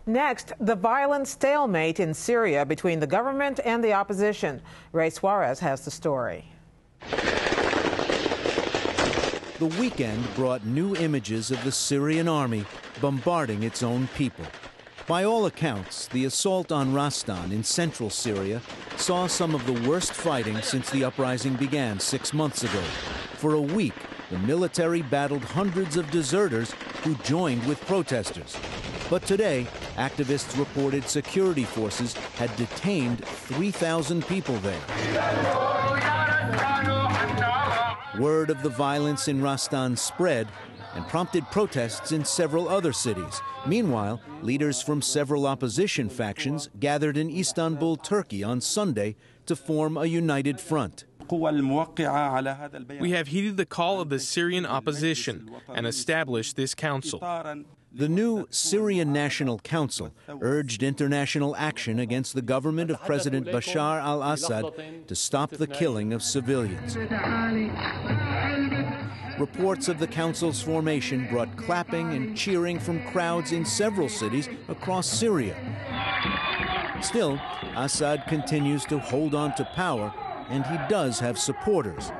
Next, the violent stalemate in Syria between the government and the opposition. Ray Suarez has the story. The weekend brought new images of the Syrian army bombarding its own people. By all accounts, the assault on Rastan in central Syria saw some of the worst fighting since the uprising began 6 months ago. For a week, the military battled hundreds of deserters who joined with protesters. But today, activists reported security forces had detained 3,000 people there. Word of the violence in Rastan spread and prompted protests in several other cities. Meanwhile, leaders from several opposition factions gathered in Istanbul, Turkey on Sunday to form a united front. We have heeded the call of the Syrian opposition and established this council. The new Syrian National Council urged international action against the government of President Bashar al-Assad to stop the killing of civilians. Reports of the council's formation brought clapping and cheering from crowds in several cities across Syria. Still, Assad continues to hold on to power, and he does have supporters.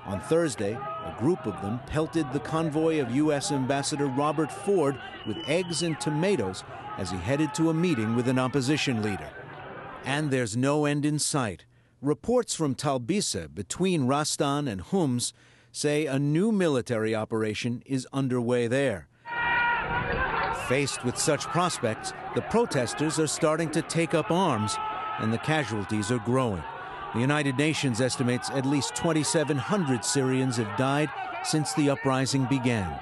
On Thursday, a group of them pelted the convoy of U.S. Ambassador Robert Ford with eggs and tomatoes as he headed to a meeting with an opposition leader. And there's no end in sight. Reports from Talbisa between Rastan and Homs say a new military operation is underway there. Faced with such prospects, the protesters are starting to take up arms, and the casualties are growing. The United Nations estimates at least 2,700 Syrians have died since the uprising began.